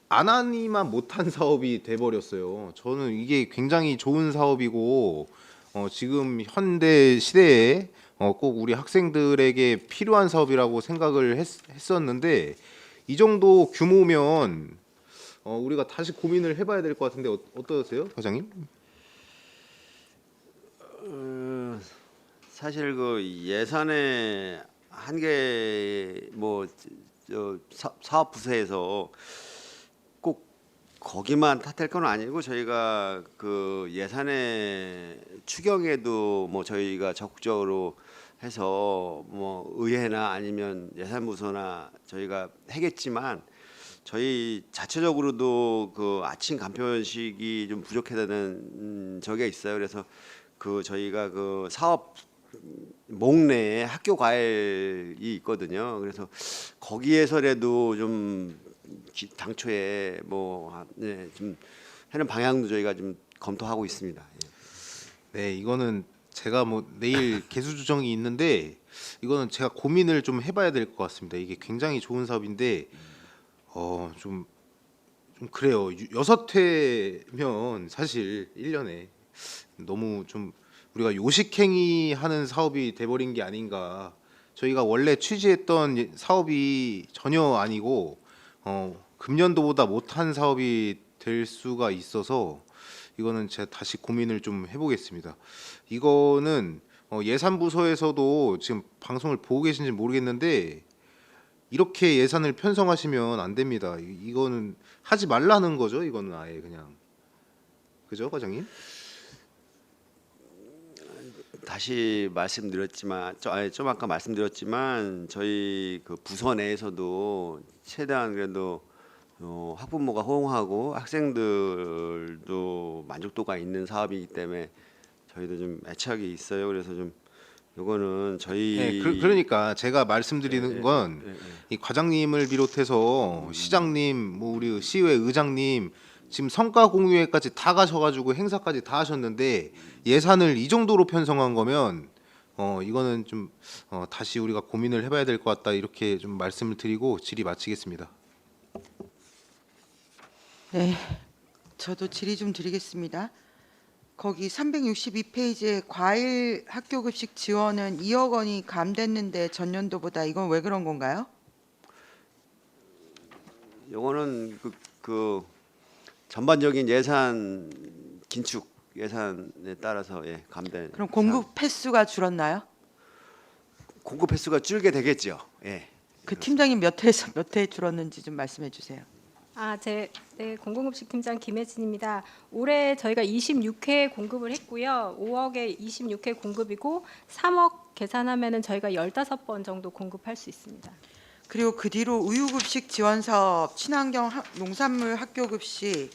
안 하니만 못한 사업이 돼버렸어요. 저는 이게 굉장히 좋은 사업이고 지금 현대 시대에 꼭 우리 학생들에게 필요한 사업이라고 생각을 했었는데 이 정도 규모면 우리가 다시 고민을 해봐야 될 것 같은데 어떠세요, 과장님? 사실 그 예산의 한계 사업 부서에서 꼭 거기만 탓할 건 아니고 저희가 그 예산의 추경에도 저희가 적극적으로 해서 의회나 아니면 예산부서나 저희가 하겠지만 저희 자체적으로도 그 아침 간편식이 좀 부족하다는 적이 있어요. 그래서 그 저희가 그 사업 목내에 학교 과외이 있거든요. 그래서 거기에서라도 좀 당초에 좀 하는 방향도 저희가 좀 검토하고 있습니다. 네, 이거는 제가 내일 개수 조정이 있는데 이거는 제가 고민을 좀 해봐야 될 것 같습니다. 이게 굉장히 좋은 사업인데 좀 그래요. 6회면 사실 1년에 너무 좀 우리가 요식행위 하는 사업이 돼버린 게 아닌가. 저희가 원래 취지했던 사업이 전혀 아니고 금년도보다 못한 사업이 될 수가 있어서 이거는 제가 다시 고민을 좀 해보겠습니다. 이거는 예산부서에서도 지금 방송을 보고 계신지 모르겠는데 이렇게 예산을 편성하시면 안 됩니다. 이거는 하지 말라는 거죠. 이거는 아예 그냥 그죠, 과장님? 다시 말씀드렸지만 좀 아까 말씀드렸지만 저희 그 부서 내에서도 최대한 그래도 학부모가 호응하고 학생들도 만족도가 있는 사업이기 때문에 저희도 좀 애착이 있어요. 그래서 좀 이거는 저희 네, 그러니까 제가 말씀드리는 건 이 과장님을 비롯해서 시장님, 뭐 우리 시의회 의장님 지금 성과 공유회까지 다 가셔가지고 행사까지 다 하셨는데 예산을 이 정도로 편성한 거면 이거는 좀 다시 우리가 고민을 해봐야 될 것 같다 이렇게 좀 말씀을 드리고 질의 마치겠습니다. 네, 저도 질의 좀 드리겠습니다. 거기 362페이지에 과일 학교급식 지원은 2억 원이 감됐는데 전년도보다 이건 왜 그런 건가요? 이거는 그 전반적인 예산 긴축 예산에 따라서 감된. 그럼 공급 횟수가 줄었나요? 공급 횟수가 줄게 되겠죠. 예. 그 팀장님 몇 회에서 몇 회 줄었는지 좀 말씀해 주세요. 네, 공공급식 팀장 김혜진입니다. 올해 저희가 26회 공급을 했고요. 5억에 26회 공급이고 3억 계산하면은 저희가 15번 정도 공급할 수 있습니다. 그리고 그 뒤로 우유급식 지원 사업, 친환경 농산물 학교급식,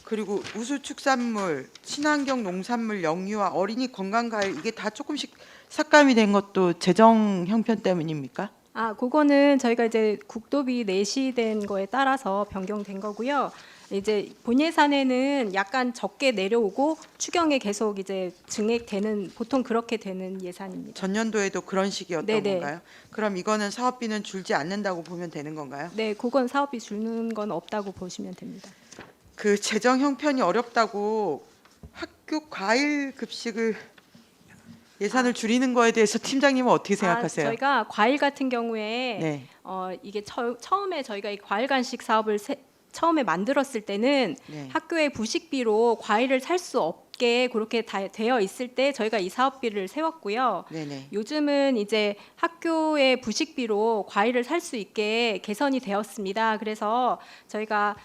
그리고 우수축산물, 친환경 농산물 영유아, 어린이 건강과일 이게 다 조금씩 삭감이 된 것도 재정 형편 때문입니까? 그거는 저희가 이제 국도비 내시된 거에 따라서 변경된 거고요. 이제 본 예산에는 약간 적게 내려오고 추경에 계속 이제 증액되는 보통 그렇게 되는 예산입니다. 전년도에도 그런 식이었던 네네. 건가요? 그럼 이거는 사업비는 줄지 않는다고 보면 되는 건가요? 네, 그건 사업비 주는 건 없다고 보시면 됩니다. 그 재정 형편이 어렵다고 학교 과일 급식을 예산을 줄이는 거에 대해서 팀장님은 어떻게 생각하세요? 저희가 과일 같은 경우에 네. 이게 처음에 저희가 이 과일 간식 사업을 처음에 만들었을 때는 네. 학교의 부식비로 과일을 살 수 없게 그렇게 다 되어 있을 때 저희가 이 사업비를 세웠고요. 네네. 요즘은 이제 학교의 부식비로 과일을 살 수 있게 개선이 되었습니다. 그래서 저희가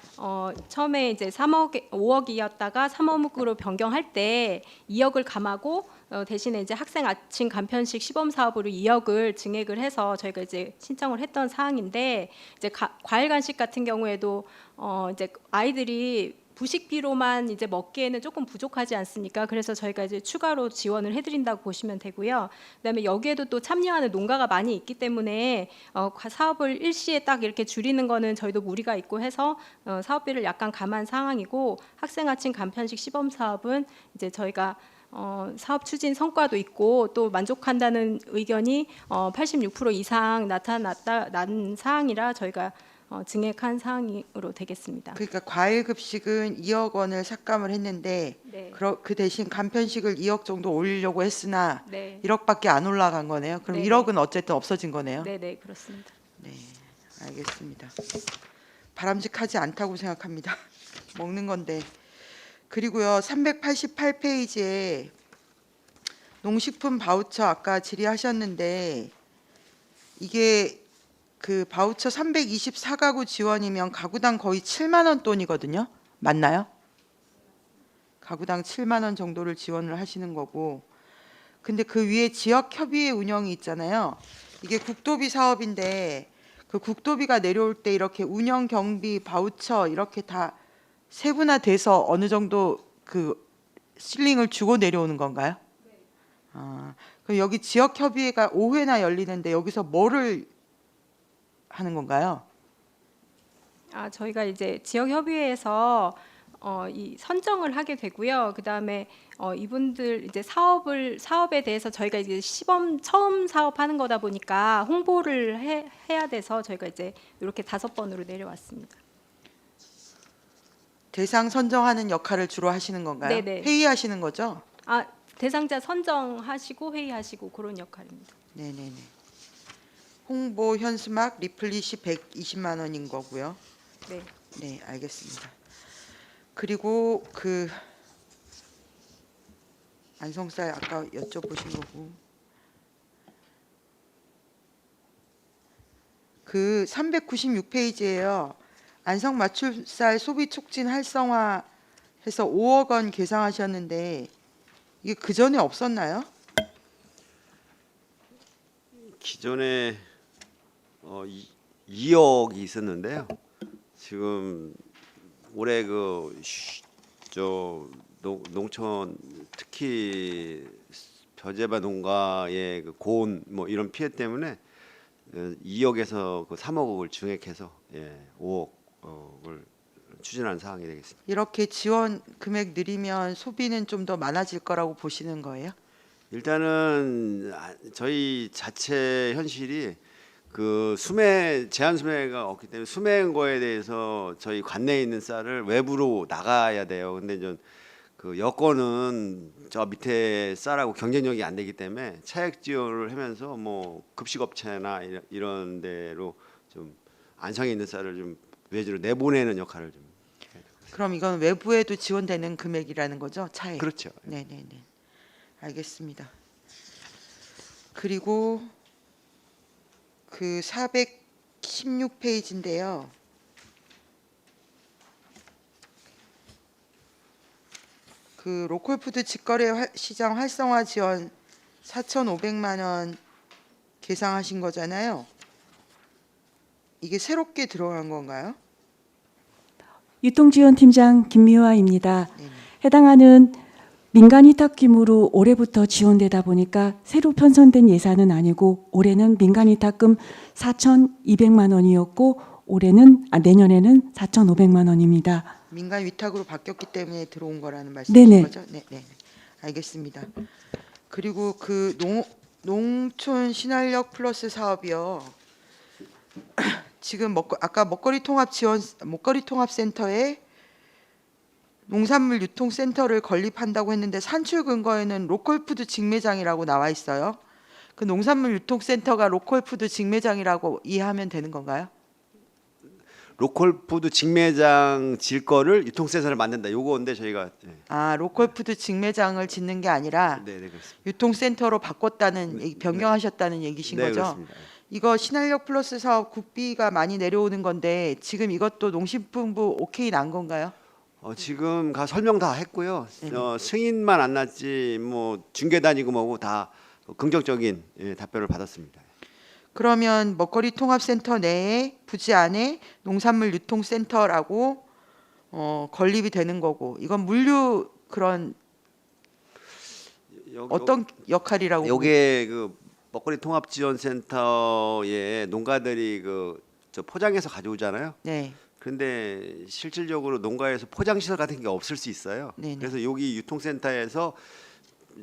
처음에 이제 5억이었다가 3억으로 변경할 때 2억을 감하고 대신에 이제 학생 아침 간편식 시범 사업으로 2억을 증액을 해서 저희가 이제 신청을 했던 사항인데 이제 과일 간식 같은 경우에도 이제 아이들이 부식비로만 이제 먹기에는 조금 부족하지 않습니까? 그래서 저희가 이제 추가로 지원을 해드린다고 보시면 되고요. 그다음에 여기에도 또 참여하는 농가가 많이 있기 때문에 사업을 일시에 딱 이렇게 줄이는 거는 저희도 무리가 있고 해서 사업비를 약간 감한 상황이고 학생 아침 간편식 시범 사업은 이제 저희가 사업 추진 성과도 있고 또 만족한다는 의견이 86% 이상 나타난 사항이라 저희가 증액한 사항으로 되겠습니다. 그러니까 과일 급식은 2억 원을 삭감을 했는데 네. 그 대신 간편식을 2억 정도 올리려고 했으나 네. 1억밖에 안 올라간 거네요. 그럼 네네. 1억은 어쨌든 없어진 거네요. 네, 그렇습니다. 네, 알겠습니다. 바람직하지 않다고 생각합니다. 먹는 건데. 그리고요, 388페이지에 농식품 바우처 아까 질의하셨는데 이게 그 바우처 324가구 지원이면 가구당 거의 7만 원 돈이거든요. 맞나요? 가구당 7만 원 정도를 지원을 하시는 거고. 근데 그 위에 지역 협의회 운영이 있잖아요. 이게 국도비 사업인데 그 국도비가 내려올 때 이렇게 운영 경비 바우처 이렇게 다 세분화돼서 어느 정도 그 실링을 주고 내려오는 건가요? 그럼 여기 지역 협의회가 5회나 열리는데 여기서 뭐를 하는 건가요? 저희가 이제 지역 협의회에서 이 선정을 하게 되고요. 그다음에 이분들 이제 사업에 대해서 저희가 이제 시범 처음 사업하는 거다 보니까 홍보를 해야 돼서 저희가 이제 이렇게 5번으로 내려왔습니다. 대상 선정하는 역할을 주로 하시는 건가요? 네네. 회의하시는 거죠? 대상자 선정하시고 회의하시고 그런 역할입니다. 네네네. 홍보 현수막 리플릿이 120만 원인 거고요. 네. 네, 알겠습니다. 그리고 그 안성쌀 아까 여쭤보신 거고 그 396페이지에요. 안성 맞춤쌀 소비 촉진 활성화 해서 5억 원 계상하셨는데 이게 그 전에 없었나요? 기존에 2억이 있었는데요. 지금 올해 농촌 특히 벼재바 농가의 그 고온 뭐 이런 피해 때문에 2억에서 그 3억을 증액해서 5억을 추진하는 사항이 되겠습니다. 이렇게 지원 금액 늘리면 소비는 좀 더 많아질 거라고 보시는 거예요? 일단은 저희 자체 현실이 그 제한 수매가 없기 때문에 수매한 거에 대해서 저희 관내에 있는 쌀을 외부로 나가야 돼요. 근데 좀 그 여건은 저 밑에 쌀하고 경쟁력이 안 되기 때문에 차액 지원을 하면서 뭐 급식업체나 이런 데로 좀 안성에 있는 쌀을 좀 외주로 내보내는 역할을 좀 해야 될 것 같습니다. 그럼 이건 외부에도 지원되는 금액이라는 거죠? 차액. 그렇죠. 네네네. 알겠습니다. 그리고 그 416페이지인데요. 그 로컬푸드 직거래 시장 활성화 지원 4,500만 원 계상하신 거잖아요. 이게 새롭게 들어간 건가요? 유통지원팀장 김미화입니다. 네네. 해당하는 민간 위탁 규모로 올해부터 지원되다 보니까 새로 편성된 예산은 아니고 올해는 민간 위탁금 4,200만 원이었고 내년에는 4,500만 원입니다. 민간 위탁으로 바뀌었기 때문에 들어온 거라는 네네. 말씀이신 거죠? 네. 알겠습니다. 그리고 그 농촌 신활력 플러스 사업이요. 지금 아까 먹거리 통합센터에 농산물 유통센터를 건립한다고 했는데 산출 근거에는 로컬푸드 직매장이라고 나와 있어요. 그 농산물 유통센터가 로컬푸드 직매장이라고 이해하면 되는 건가요? 로컬푸드 직매장 질 거를 유통센터를 만든다. 요거인데 저희가 로컬푸드 직매장을 짓는 게 아니라 네, 그렇습니다. 유통센터로 바꿨다는 변경하셨다는 얘기신 네, 거죠? 그렇습니다. 이거 신활력 플러스 사업 국비가 많이 내려오는 건데 지금 이것도 농식품부 오케이 난 건가요? 지금 설명 다 했고요. 네네. 승인만 안 났지 뭐 중개 다니고 뭐고 다 긍정적인 답변을 받았습니다. 그러면 먹거리 통합센터 내에 부지 안에 농산물 유통센터라고 건립이 되는 거고 이건 물류 그런 어떤 역할이라고 요게 그 먹거리 통합 지원센터에 농가들이 저 포장해서 가져오잖아요. 네. 그런데 실질적으로 농가에서 포장 시설 같은 게 없을 수 있어요. 네네. 그래서 여기 유통센터에서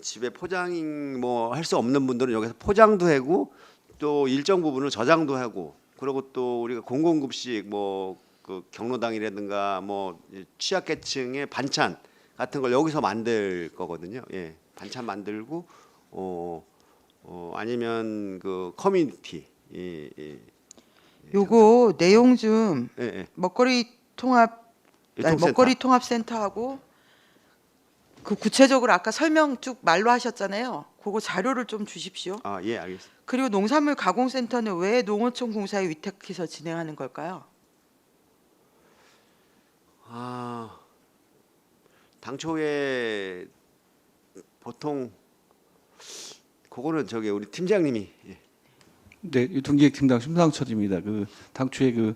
집에 포장 뭐 할 수 없는 분들은 여기서 포장도 하고 또 일정 부분을 저장도 하고 그리고 또 우리가 공공급식 뭐 그 경로당이라든가 뭐 취약계층의 반찬 같은 걸 여기서 만들 거거든요. 예, 반찬 만들고 아니면 그 커뮤니티 요거 내용 좀 예. 먹거리 유통센터. 통합센터하고 그 구체적으로 아까 설명 쭉 말로 하셨잖아요. 그거 자료를 좀 주십시오. 예, 알겠습니다. 그리고 농산물 가공센터는 왜 농어촌 공사에 위탁해서 진행하는 걸까요? 당초에 보통 그거는 우리 팀장님이 네, 유통기획팀장 심상철입니다. 당초에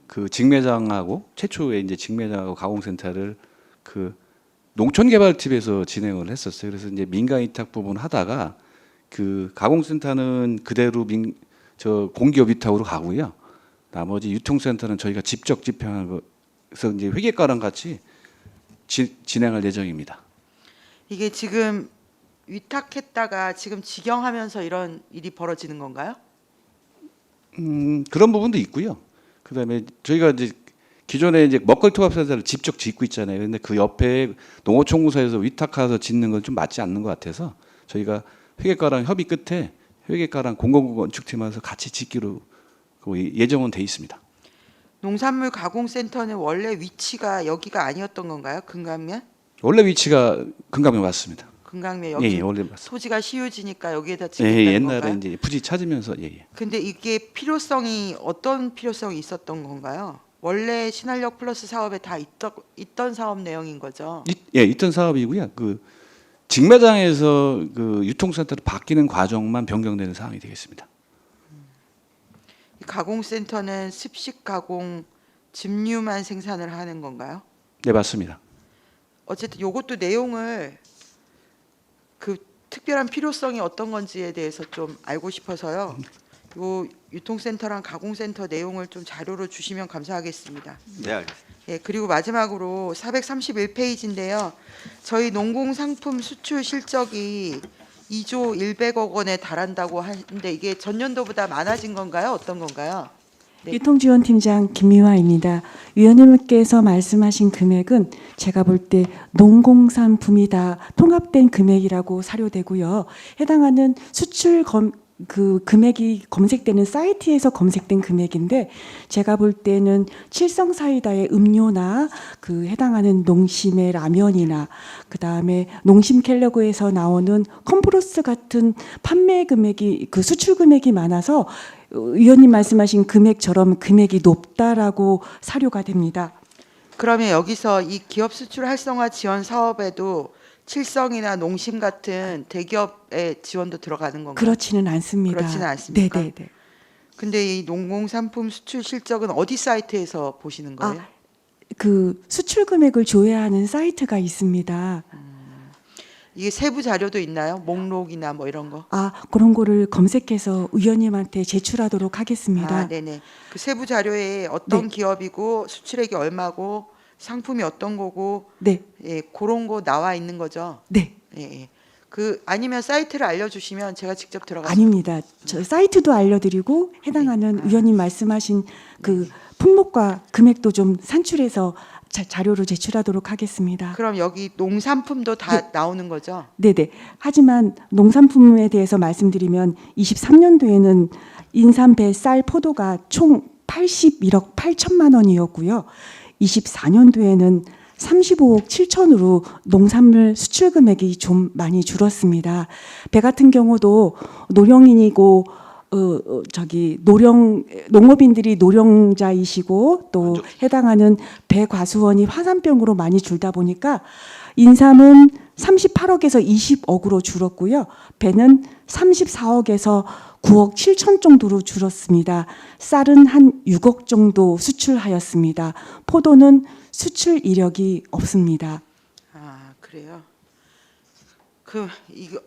그 직매장하고 최초에 이제 직매장하고 가공센터를 그 농촌개발팀에서 진행을 했었어요. 그래서 이제 민간 위탁 부분 하다가 그 가공센터는 그대로 공기업 위탁으로 가고요. 나머지 유통센터는 저희가 직접 집행하는 거서 이제 회계과랑 같이 진행할 예정입니다. 이게 지금 위탁했다가 지금 직영하면서 이런 일이 벌어지는 건가요? 그런 부분도 있고요. 그다음에 저희가 이제 기존에 이제 먹거리 통합센터를 직접 짓고 있잖아요. 근데 그 옆에 농어촌공사에서 위탁해서 짓는 건 좀 맞지 않는 것 같아서 저희가 회계과랑 협의 끝에 회계과랑 공공구 건축팀에서 같이 짓기로 예정은 돼 있습니다. 농산물 가공센터는 원래 위치가 여기가 아니었던 건가요? 금강면? 원래 위치가 금강면 맞습니다. 금강면 예, 여기 예, 원래 맞습니다. 토지가 시유지니까 여기에다 예, 짓겠다는 예, 옛날에 건가요? 이제 부지 찾으면서 예, 예. 근데 이게 필요성이 어떤 필요성이 있었던 건가요? 원래 신한력 플러스 사업에 다 있던 사업 내용인 거죠. 예, 있던 사업이고요. 그 직매장에서 그 유통센터로 바뀌는 과정만 변경되는 사항이 되겠습니다. 이 가공센터는 습식 가공 즙류만 생산을 하는 건가요? 네, 맞습니다. 어쨌든 요것도 내용을 그 특별한 필요성이 어떤 건지에 대해서 좀 알고 싶어서요. 요 유통센터랑 가공센터 내용을 좀 자료로 주시면 감사하겠습니다. 네, 알겠습니다. 예, 그리고 마지막으로 431페이지인데요. 저희 농공상품 수출 실적이 2조 100억 원에 달한다고 하는데 이게 전년도보다 많아진 건가요? 어떤 건가요? 네. 유통지원팀장 김미화입니다. 위원님께서 말씀하신 금액은 제가 볼 때 농공산품이다 통합된 금액이라고 사료되고요. 해당하는 수출 그 금액이 검색되는 사이트에서 검색된 금액인데 제가 볼 때는 칠성사이다의 음료나 그 해당하는 농심의 라면이나 그 다음에 농심 캘러그에서 나오는 컴프로스 같은 판매 금액이 그 수출 금액이 많아서 의원님 말씀하신 금액처럼 금액이 높다라고 사료가 됩니다. 그러면 여기서 이 기업 수출 활성화 지원 사업에도 칠성이나 농심 같은 대기업의 지원도 들어가는 건가요? 그렇지는 않습니다. 그렇지는 않습니까? 네네네. 근데 이 농공산품 수출 실적은 어디 사이트에서 보시는 거예요? 그 수출 금액을 조회하는 사이트가 있습니다. 이게 세부 자료도 있나요? 목록이나 뭐 이런 거? 그런 거를 검색해서 의원님한테 제출하도록 하겠습니다. 네네. 그 세부 자료에 어떤 네. 기업이고 수출액이 얼마고 상품이 어떤 거고 네, 예, 그런 거 나와 있는 거죠. 네, 예, 예. 그 아니면 사이트를 알려주시면 제가 직접 들어가서 아닙니다. 저 사이트도 알려드리고 해당하는 의원님 말씀하신 그 품목과 금액도 좀 산출해서 자료로 제출하도록 하겠습니다. 그럼 여기 농산품도 다 나오는 거죠? 네네. 하지만 농산품에 대해서 말씀드리면 23년도에는 인삼, 배, 쌀, 포도가 총 81억 8천만 원이었고요. 24년도에는 35억 7천으로 농산물 수출 금액이 좀 많이 줄었습니다. 배 같은 경우도 노령인이고 농업인들이 노령자이시고 또 해당하는 배 과수원이 화산병으로 많이 줄다 보니까 인삼은 38억에서 20억으로 줄었고요. 배는 34억에서 9억 7천 정도로 줄었습니다. 쌀은 한 6억 정도 수출하였습니다. 포도는 수출 이력이 없습니다. 그래요. 그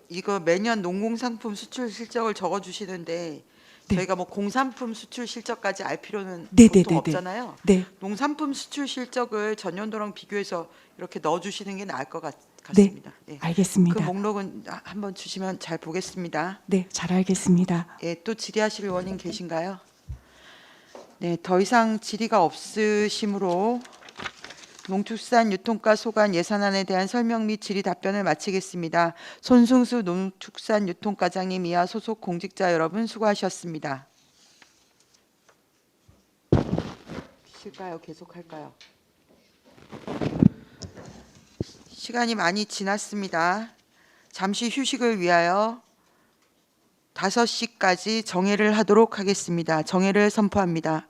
이거 매년 농공상품 수출 실적을 적어 주시는데 네. 저희가 뭐 공산품 수출 실적까지 알 필요는 네, 보통 네, 네, 없잖아요. 네, 농산품 수출 실적을 전년도랑 비교해서 이렇게 넣어 주시는 게 나을 것 같습니다. 예. 그 알겠습니다. 목록은 한번 주시면 잘 보겠습니다. 네, 잘 알겠습니다. 예, 또 질의하실 의원님 계신가요? 네, 더 이상 질의가 없으시므로 농축산유통가 소관 예산안에 대한 설명 및 질의 답변을 마치겠습니다. 손승수 농축산유통과장님 이하 소속 공직자 여러분 수고하셨습니다. 쉴까요? 계속할까요? 시간이 많이 지났습니다. 잠시 휴식을 위하여 5시까지 정회를 하도록 하겠습니다. 정회를 선포합니다.